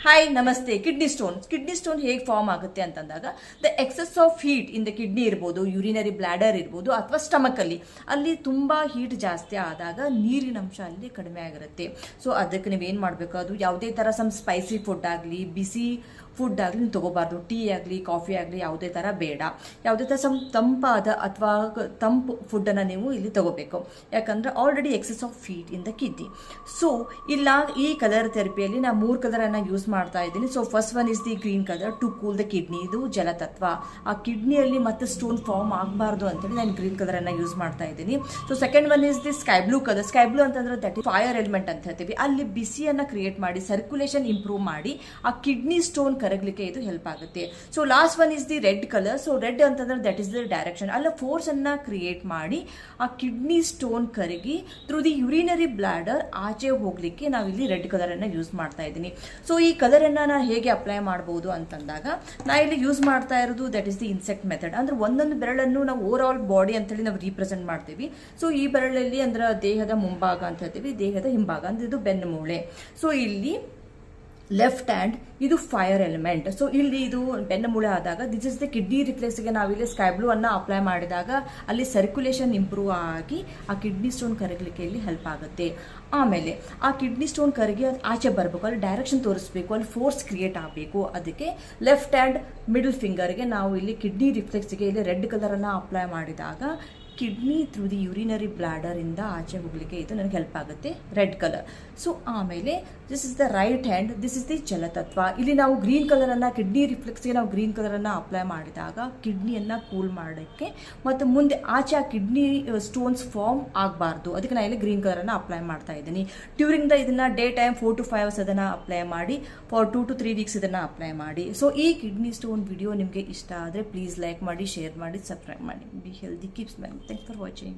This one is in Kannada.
ಹಾಯ್ ನಮಸ್ತೆ. ಕಿಡ್ನಿ ಸ್ಟೋನ್ ಹೇಗೆ ಫಾರ್ಮ್ ಆಗುತ್ತೆ ಅಂತಂದಾಗ the excess of heat in the kidney ಇರ್ಬೋದು, ಯೂರಿನರಿ ಬ್ಲಾಡರ್ ಇರ್ಬೋದು, ಅಥವಾ ಸ್ಟಮಕ್ ಅಲ್ಲಿ ತುಂಬಾ ಹೀಟ್ ಜಾಸ್ತಿ ಆದಾಗ ನೀರಿನ ಅಂಶ ಅಲ್ಲಿ ಕಡಿಮೆ ಆಗಿರುತ್ತೆ. ಸೊ ಅದಕ್ಕೆ ನೀವೇನು ಮಾಡಬೇಕು, ಅದು ಯಾವುದೇ ಥರ ಸ್ಪೈಸಿ ಫುಡ್ ಆಗಲಿ, ಬಿಸಿ ಫುಡ್ ಆಗಲಿ ನೀವು ತಗೋಬಾರ್ದು. ಟೀ ಆಗಲಿ, ಕಾಫಿ ಆಗಲಿ ಯಾವುದೇ ಥರ ಬೇಡ. ಯಾವುದೇ ಥರ ತಂಪಾದ ಅಥವಾ ತಂಪು ಫುಡ್ಡನ್ನು ನೀವು ಇಲ್ಲಿ ತಗೋಬೇಕು. ಯಾಕಂದರೆ already excess of heat in the kidney. So ಇಲ್ಲ ಈ ಕಲರ್ ಥೆರಪಿಯಲ್ಲಿ ನಾನು 3 ಕಲರನ್ನು ಯೂಸ್ ಮಾಡ್ತಾ ಇದ್ದೀನಿ. So first one is the green colour to cool the kidney. ಇದು ಜಲತತ್ವ. ಆ ಕಿಡ್ನಿಯಲ್ಲಿ ಮತ್ತೆ ಸ್ಟೋನ್ ಫಾರ್ಮ್ ಆಗಬಾರ್ದು ಅಂತೇಳಿ ನಾನು ಗ್ರೀನ್ ಕಲರನ್ನು ಯೂಸ್ ಮಾಡ್ತಾ ಇದ್ದೀನಿ. So second one is the sky blue colour. Sky blue ಅಂತಂದ್ರೆ ದಟ್ ಇಸ್ ಫೈರ್ ಎಲಿಮೆಂಟ್ ಅಂತ ಹೇಳ್ತೀವಿ. ಅಲ್ಲಿ ಬಿಸಿಯನ್ನು ಕ್ರಿಯೇಟ್ ಮಾಡಿ ಸರ್ಕ್ಯುಲೇಷನ್ ಇಂಪ್ರೂವ್ ಮಾಡಿ ಆ ಕಿಡ್ನಿ ಸ್ಟೋನ್ ಕರಗಲಿಕ್ಕೆ ಇದು ಹೆಲ್ಪ್ ಆಗುತ್ತೆ. So last one is the red colour. So red ಅಂತಂದ್ರೆ ದಟ್ ಇಸ್ ದ ಡೈರೆಕ್ಷನ್. ಅಲ್ಲ ಫೋರ್ಸ್ ಅನ್ನ ಕ್ರಿಯೇಟ್ ಮಾಡಿ ಆ ಕಿಡ್ನಿ ಸ್ಟೋನ್ ಕರಗಿ ಥ್ರೂ ದಿ ಯೂರಿನರಿ ಬ್ಲಾಡರ್ ಆಚೆ ಹೋಗ್ಲಿಕ್ಕೆ ನಾವಿಲ್ಲಿ ರೆಡ್ ಕಲರ್ ಅನ್ನ ಯೂಸ್ ಮಾಡ್ತಾ ಇದ್ದೀನಿ. ಸೊ ಈ ಕಲರ್ ಅನ್ನ ನಾನು ಹೇಗೆ ಅಪ್ಲೈ ಮಾಡಬಹುದು ಅಂತಂದಾಗ ನಾ ಇಲ್ಲಿ ಯೂಸ್ ಮಾಡ್ತಾ ಇರೋದು that is the insect method. ಅಂದ್ರೆ ಒಂದೊಂದು ಬೆರಳನ್ನು ನಾವು ಓವರ್ ಆಲ್ ಬಾಡಿ ಅಂತೇಳಿ ನಾವು ರೀಪ್ರೆಸೆಂಟ್ ಮಾಡ್ತೀವಿ. ಸೊ ಈ ಬೆರಳಲ್ಲಿ ಅಂದ್ರೆ ದೇಹದ ಮುಂಭಾಗ ಅಂತ ಹೇಳ್ತೀವಿ, ದೇಹದ ಹಿಂಭಾಗ ಅಂದ್ರೆ ಇದು ಬೆನ್ನು ಮೂಳೆ. ಸೊ ಇಲ್ಲಿ ಲೆಫ್ಟ್ ಹ್ಯಾಂಡ್ ಇದು ಫೈರ್ ಎಲಿಮೆಂಟ್. ಸೊ ಇಲ್ಲಿ ಇದು ಬೆನ್ನ ಮೂಳೆ ಆದಾಗ ದಿಸ್ ಇಸ್ ದ ಕಿಡ್ನಿ ರಿಫ್ಲೆಕ್ಸ್ಗೆ ನಾವಿಲ್ಲಿ ಸ್ಕೈ ಬ್ಲೂ ಅನ್ನ ಅಪ್ಲೈ ಮಾಡಿದಾಗ ಅಲ್ಲಿ ಸರ್ಕ್ಯುಲೇಷನ್ ಇಂಪ್ರೂವ್ ಆಗಿ ಆ ಕಿಡ್ನಿ ಸ್ಟೋನ್ ಕರಗಲಿಕ್ಕೆ ಇಲ್ಲಿ ಹೆಲ್ಪ್ ಆಗುತ್ತೆ. ಆಮೇಲೆ ಆ ಕಿಡ್ನಿ ಸ್ಟೋನ್ ಕರಗಿ ಆಚೆ ಬರಬೇಕು, ಅಲ್ಲಿ ಡೈರೆಕ್ಷನ್ ತೋರಿಸ್ಬೇಕು, ಅಲ್ಲಿ ಫೋರ್ಸ್ ಕ್ರಿಯೇಟ್ ಆಗಬೇಕು. ಅದಕ್ಕೆ ಲೆಫ್ಟ್ ಹ್ಯಾಂಡ್ ಮಿಡಲ್ ಫಿಂಗರ್ಗೆ ನಾವು ಇಲ್ಲಿ ಕಿಡ್ನಿ ರಿಫ್ಲೆಕ್ಸ್ಗೆ ಇಲ್ಲಿ ರೆಡ್ ಕಲರನ್ನು ಅಪ್ಲೈ ಮಾಡಿದಾಗ kidney through the urinary bladder ಇಂದ ಆಚೆ ಹೋಗ್ಲಿಕ್ಕೆ ಇದು ನನಗೆ ಹೆಲ್ಪ್ ಆಗುತ್ತೆ, ರೆಡ್ ಕಲರ್. ಸೊ ಆಮೇಲೆ this is the right hand, this is the ಜಲತತ್ವ. ಇಲ್ಲಿ ನಾವು ಗ್ರೀನ್ ಕಲರನ್ನು ಕಿಡ್ನಿ ರಿಫ್ಲೆಕ್ಸ್ಗೆ ನಾವು ಗ್ರೀನ್ ಕಲರನ್ನು ಅಪ್ಲೈ ಮಾಡಿದಾಗ ಕಿಡ್ನಿಯನ್ನು ಕೂಲ್ ಮಾಡೋಕ್ಕೆ ಮತ್ತು ಮುಂದೆ ಆಚೆ ಆ ಕಿಡ್ನಿ ಸ್ಟೋನ್ಸ್ ಫಾರ್ಮ್ ಆಗಬಾರ್ದು. ಅದಕ್ಕೆ ನಾನು ಇಲ್ಲಿ ಗ್ರೀನ್ ಕಲರನ್ನು ಅಪ್ಲೈ ಮಾಡ್ತಾ ಇದ್ದೀನಿ. ಡ್ಯೂರಿಂಗ್ ಇದನ್ನು ಡೇ ಟೈಮ್ 4 to 5 hours ಅದನ್ನು ಅಪ್ಲೈ ಮಾಡಿ, ಫಾರ್ 2 to 3 weeks ಇದನ್ನು ಅಪ್ಲೈ ಮಾಡಿ. ಸೊ ಈ ಕಿಡ್ನಿ ಸ್ಟೋನ್ ವಿಡಿಯೋ ನಿಮಗೆ ಇಷ್ಟ ಆದರೆ ಪ್ಲೀಸ್ ಲೈಕ್ ಮಾಡಿ, ಶೇರ್ ಮಾಡಿ, ಸಬ್ಸ್ಕ್ರೈಬ್ ಮಾಡಿ. Be healthy, keep smiling. Thanks for watching.